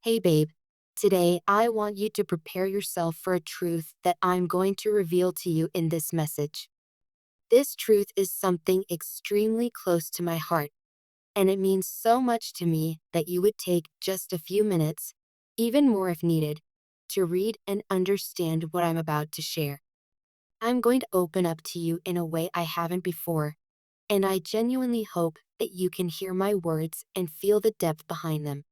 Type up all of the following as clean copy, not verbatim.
Hey babe, today I want you to prepare yourself for a truth that I'm going to reveal to you in this message. This truth is something extremely close to my heart, and it means so much to me that you would take just a few minutes, even more if needed, to read and understand what I'm about to share. I'm going to open up to you in a way I haven't before, and I genuinely hope that you can hear my words and feel the depth behind them.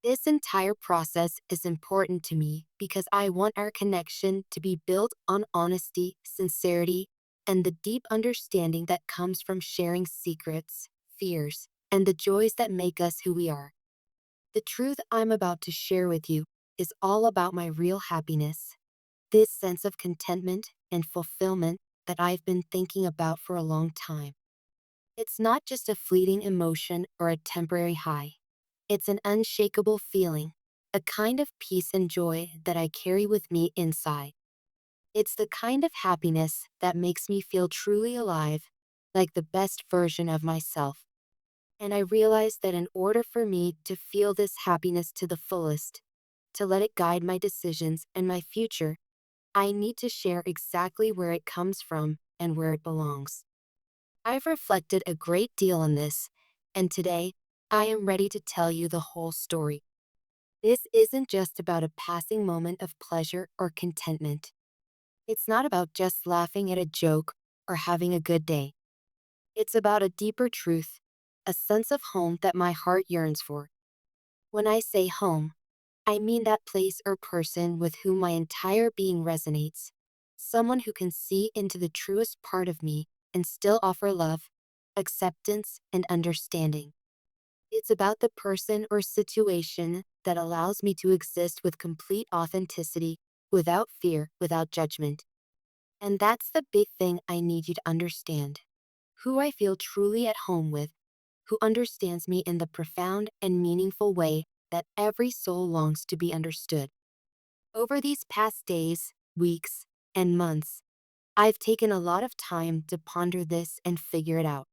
This entire process is important to me because I want our connection to be built on honesty, sincerity, and the deep understanding that comes from sharing secrets, fears, and the joys that make us who we are. The truth I'm about to share with you is all about my real happiness, this sense of contentment and fulfillment that I've been thinking about for a long time. It's not just a fleeting emotion or a temporary high. It's an unshakable feeling, a kind of peace and joy that I carry with me inside. It's the kind of happiness that makes me feel truly alive, like the best version of myself. And I realize that in order for me to feel this happiness to the fullest, to let it guide my decisions and my future, I need to share exactly where it comes from and where it belongs. I've reflected a great deal on this, and today, I am ready to tell you the whole story. This isn't just about a passing moment of pleasure or contentment. It's not about just laughing at a joke or having a good day. It's about a deeper truth, a sense of home that my heart yearns for. When I say home, I mean that place or person with whom my entire being resonates. Someone who can see into the truest part of me and still offer love, acceptance, and understanding. It's about the person or situation that allows me to exist with complete authenticity, without fear, without judgment. And that's the big thing I need you to understand. Who I feel truly at home with, who understands me in the profound and meaningful way that every soul longs to be understood. Over these past days, weeks, and months, I've taken a lot of time to ponder this and figure it out.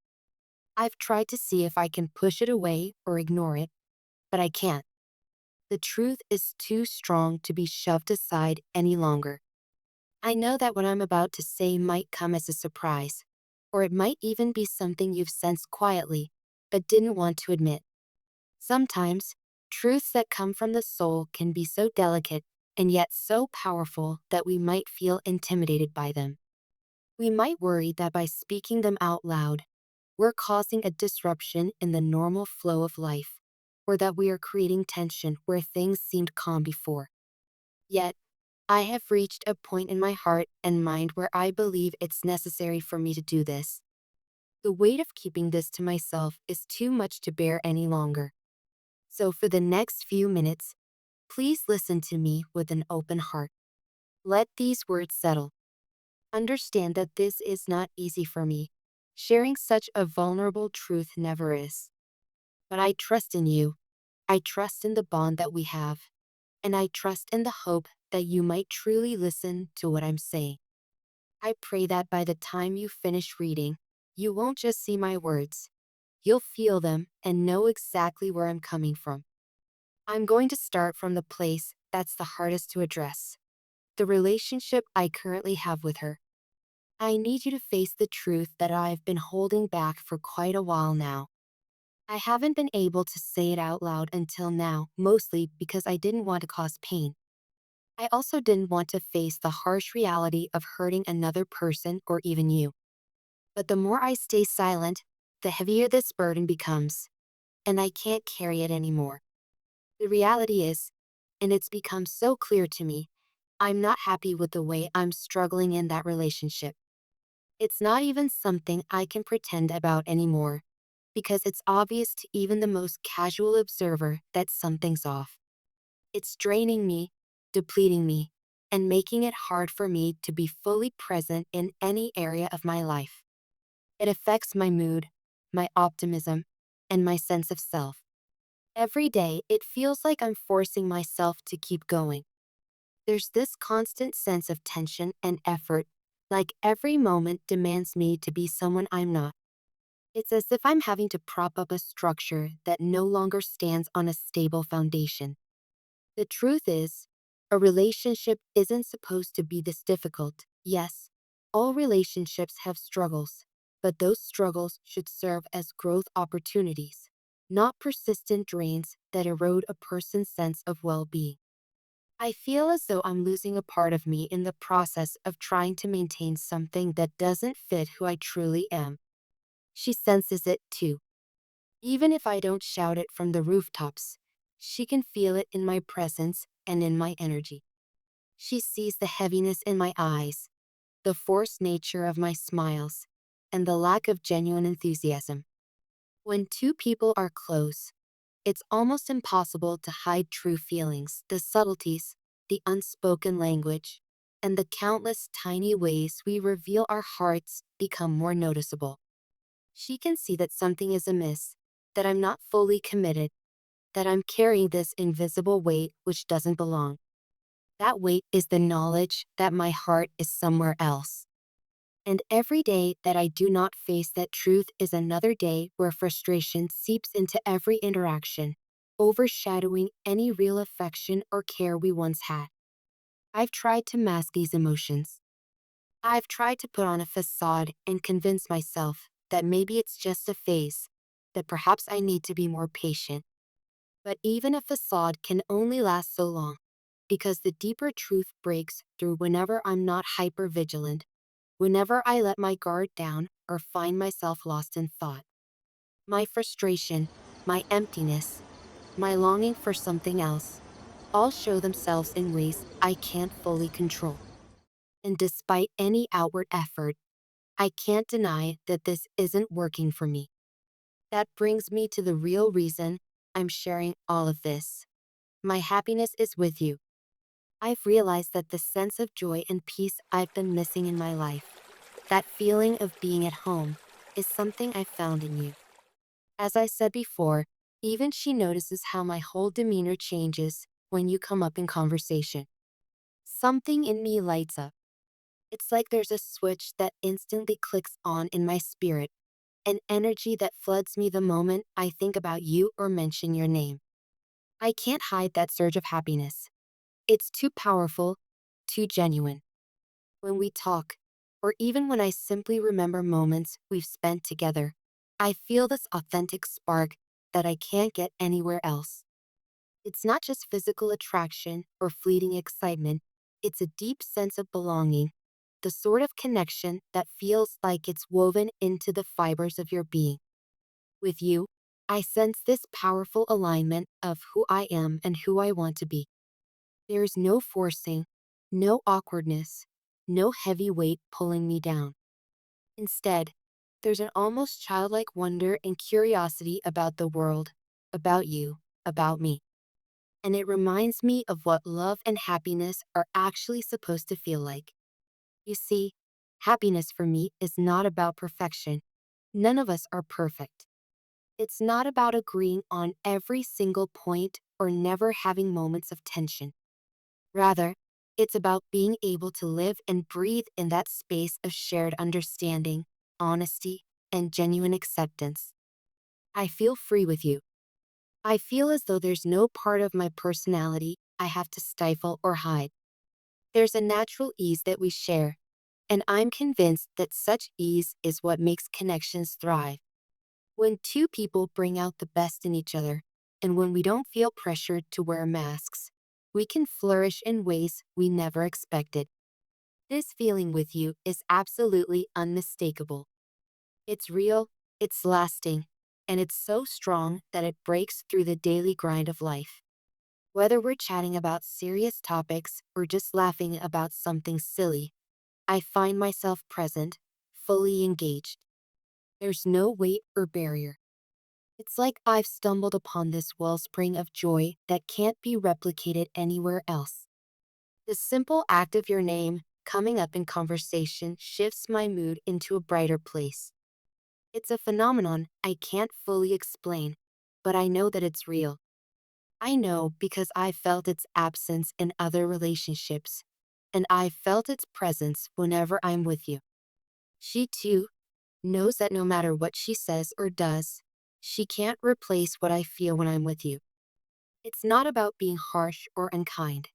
I've tried to see if I can push it away or ignore it, but I can't. The truth is too strong to be shoved aside any longer. I know that what I'm about to say might come as a surprise, or it might even be something you've sensed quietly, but didn't want to admit. Sometimes, truths that come from the soul can be so delicate and yet so powerful that we might feel intimidated by them. We might worry that by speaking them out loud, we're causing a disruption in the normal flow of life, or that we are creating tension where things seemed calm before. Yet, I have reached a point in my heart and mind where I believe it's necessary for me to do this. The weight of keeping this to myself is too much to bear any longer. So for the next few minutes, please listen to me with an open heart. Let these words settle. Understand that this is not easy for me. Sharing such a vulnerable truth never is. But I trust in you. I trust in the bond that we have. And I trust in the hope that you might truly listen to what I'm saying. I pray that by the time you finish reading, you won't just see my words. You'll feel them and know exactly where I'm coming from. I'm going to start from the place that's the hardest to address, the relationship I currently have with her. I need you to face the truth that I've been holding back for quite a while now. I haven't been able to say it out loud until now, mostly because I didn't want to cause pain. I also didn't want to face the harsh reality of hurting another person or even you. But the more I stay silent, the heavier this burden becomes, and I can't carry it anymore. The reality is, and it's become so clear to me, I'm not happy with the way I'm struggling in that relationship. It's not even something I can pretend about anymore, because it's obvious to even the most casual observer that something's off. It's draining me, depleting me, and making it hard for me to be fully present in any area of my life. It affects my mood, my optimism, and my sense of self. Every day, it feels like I'm forcing myself to keep going. There's this constant sense of tension and effort, like every moment demands me to be someone I'm not. It's as if I'm having to prop up a structure that no longer stands on a stable foundation. The truth is, a relationship isn't supposed to be this difficult. Yes, all relationships have struggles, but those struggles should serve as growth opportunities, not persistent drains that erode a person's sense of well being. I feel as though I'm losing a part of me in the process of trying to maintain something that doesn't fit who I truly am. She senses it too. Even if I don't shout it from the rooftops, she can feel it in my presence and in my energy. She sees the heaviness in my eyes, the forced nature of my smiles, and the lack of genuine enthusiasm. When two people are close, it's almost impossible to hide true feelings, the subtleties, the unspoken language, and the countless tiny ways we reveal our hearts become more noticeable. She can see that something is amiss, that I'm not fully committed, that I'm carrying this invisible weight which doesn't belong. That weight is the knowledge that my heart is somewhere else. And every day that I do not face that truth is another day where frustration seeps into every interaction, overshadowing any real affection or care we once had. I've tried to mask these emotions. I've tried to put on a facade and convince myself that maybe it's just a phase, that perhaps I need to be more patient. But even a facade can only last so long, because the deeper truth breaks through whenever I'm not hyper vigilant, whenever I let my guard down or find myself lost in thought. My frustration, my emptiness, my longing for something else, all show themselves in ways I can't fully control. And despite any outward effort, I can't deny that this isn't working for me. That brings me to the real reason I'm sharing all of this. My happiness is with you. I've realized that the sense of joy and peace I've been missing in my life, that feeling of being at home, is something I found in you. As I said before, even she notices how my whole demeanor changes when you come up in conversation. Something in me lights up. It's like there's a switch that instantly clicks on in my spirit, an energy that floods me the moment I think about you or mention your name. I can't hide that surge of happiness. It's too powerful, too genuine. When we talk, or even when I simply remember moments we've spent together, I feel this authentic spark that I can't get anywhere else. It's not just physical attraction or fleeting excitement, it's a deep sense of belonging, the sort of connection that feels like it's woven into the fibers of your being. With you, I sense this powerful alignment of who I am and who I want to be. There is no forcing, no awkwardness, no heavy weight pulling me down. Instead, there's an almost childlike wonder and curiosity about the world, about you, about me. And it reminds me of what love and happiness are actually supposed to feel like. You see, happiness for me is not about perfection. None of us are perfect. It's not about agreeing on every single point or never having moments of tension. Rather, it's about being able to live and breathe in that space of shared understanding, honesty, and genuine acceptance. I feel free with you. I feel as though there's no part of my personality I have to stifle or hide. There's a natural ease that we share, and I'm convinced that such ease is what makes connections thrive. When two people bring out the best in each other, and when we don't feel pressured to wear masks, we can flourish in ways we never expected. This feeling with you is absolutely unmistakable. It's real, it's lasting, and it's so strong that it breaks through the daily grind of life. Whether we're chatting about serious topics or just laughing about something silly, I find myself present, fully engaged. There's no weight or barrier. It's like I've stumbled upon this wellspring of joy that can't be replicated anywhere else. The simple act of your name coming up in conversation shifts my mood into a brighter place. It's a phenomenon I can't fully explain, but I know that it's real. I know because I felt its absence in other relationships, and I felt its presence whenever I'm with you. She too knows that no matter what she says or does, she can't replace what I feel when I'm with you. It's not about being harsh or unkind.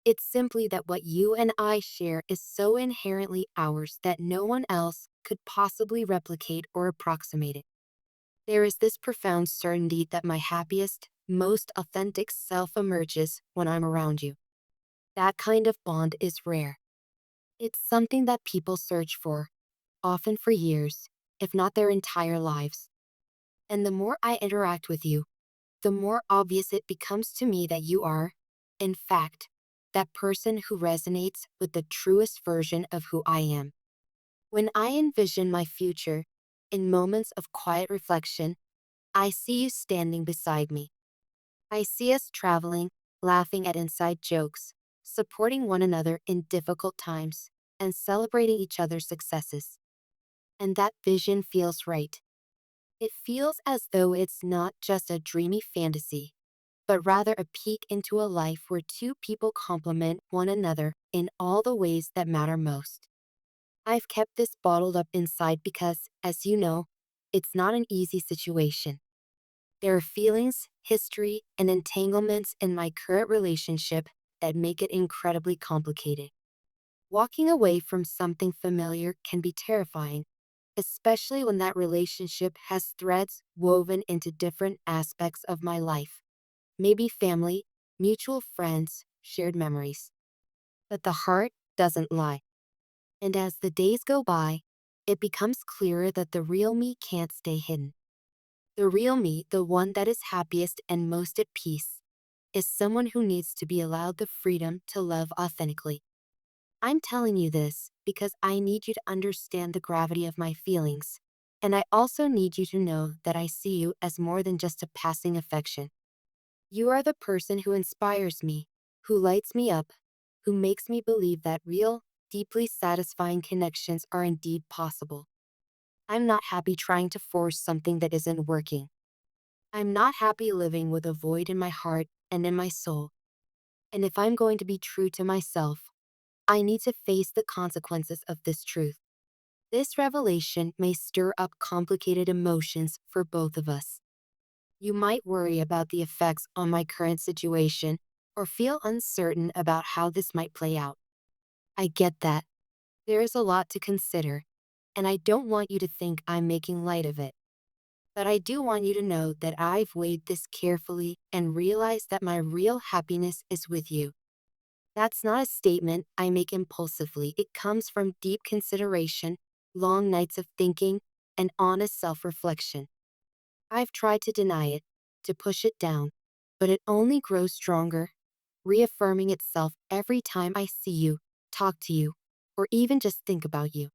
It's simply that what you and I share is so inherently ours that no one else could possibly replicate or approximate it. There is this profound certainty that my happiest, most authentic self emerges when I'm around you. That kind of bond is rare. It's something that people search for, often for years, if not their entire lives. And the more I interact with you, the more obvious it becomes to me that you are, in fact, that person who resonates with the truest version of who I am. When I envision my future, in moments of quiet reflection, I see you standing beside me. I see us traveling, laughing at inside jokes, supporting one another in difficult times, and celebrating each other's successes. And that vision feels right. It feels as though it's not just a dreamy fantasy, but rather a peek into a life where two people complement one another in all the ways that matter most. I've kept this bottled up inside because, as you know, it's not an easy situation. There are feelings, history, and entanglements in my current relationship that make it incredibly complicated. Walking away from something familiar can be terrifying, especially when that relationship has threads woven into different aspects of my life. Maybe family, mutual friends, shared memories. But the heart doesn't lie. And as the days go by, it becomes clearer that the real me can't stay hidden. The real me, the one that is happiest and most at peace, is someone who needs to be allowed the freedom to love authentically. I'm telling you this because I need you to understand the gravity of my feelings. And I also need you to know that I see you as more than just a passing affection. You are the person who inspires me, who lights me up, who makes me believe that real, deeply satisfying connections are indeed possible. I'm not happy trying to force something that isn't working. I'm not happy living with a void in my heart and in my soul. And if I'm going to be true to myself, I need to face the consequences of this truth. This revelation may stir up complicated emotions for both of us. You might worry about the effects on my current situation or feel uncertain about how this might play out. I get that. There is a lot to consider, and I don't want you to think I'm making light of it. But I do want you to know that I've weighed this carefully and realized that my real happiness is with you. That's not a statement I make impulsively. It comes from deep consideration, long nights of thinking, and honest self-reflection. I've tried to deny it, to push it down, but it only grows stronger, reaffirming itself every time I see you, talk to you, or even just think about you.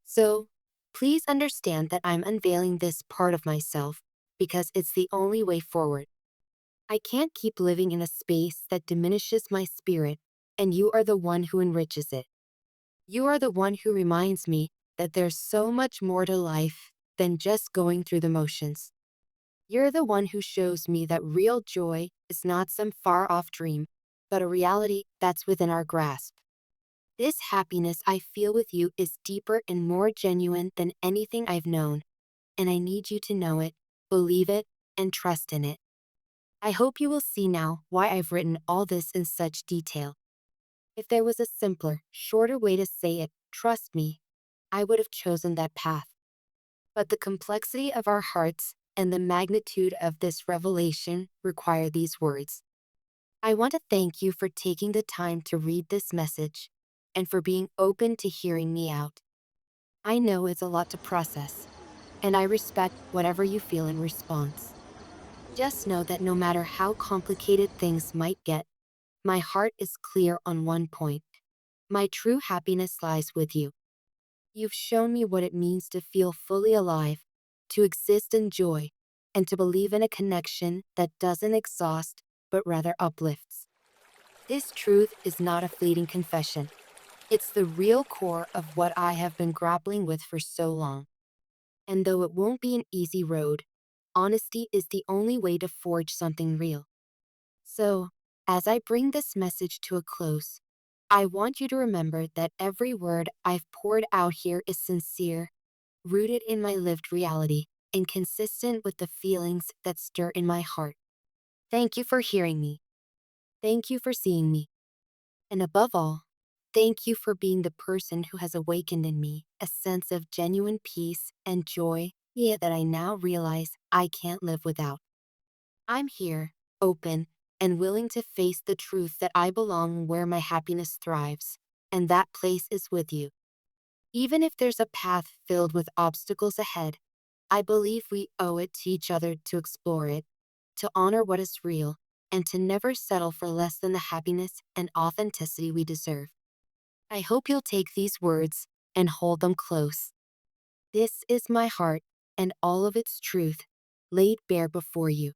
So, please understand that I'm unveiling this part of myself because it's the only way forward. I can't keep living in a space that diminishes my spirit, and you are the one who enriches it. You are the one who reminds me that there's so much more to life than just going through the motions. You're the one who shows me that real joy is not some far off dream, but a reality that's within our grasp. This happiness I feel with you is deeper and more genuine than anything I've known, and I need you to know it, believe it, and trust in it. I hope you will see now why I've written all this in such detail. If there was a simpler, shorter way to say it, trust me, I would have chosen that path. But the complexity of our hearts and the magnitude of this revelation require these words. I want to thank you for taking the time to read this message and for being open to hearing me out. I know it's a lot to process, and I respect whatever you feel in response. Just know that no matter how complicated things might get, my heart is clear on one point. My true happiness lies with you. You've shown me what it means to feel fully alive, to exist in joy, and to believe in a connection that doesn't exhaust, but rather uplifts. This truth is not a fleeting confession. It's the real core of what I have been grappling with for so long. And though it won't be an easy road, honesty is the only way to forge something real. So, as I bring this message to a close, I want you to remember that every word I've poured out here is sincere, rooted in my lived reality, and consistent with the feelings that stir in my heart. Thank you for hearing me. Thank you for seeing me. And above all, thank you for being the person who has awakened in me a sense of genuine peace and joy, that I now realize I can't live without. I'm here, open, and willing to face the truth that I belong where my happiness thrives, and that place is with you. Even if there's a path filled with obstacles ahead, I believe we owe it to each other to explore it, to honor what is real, and to never settle for less than the happiness and authenticity we deserve. I hope you'll take these words and hold them close. This is my heart and all of its truth laid bare before you.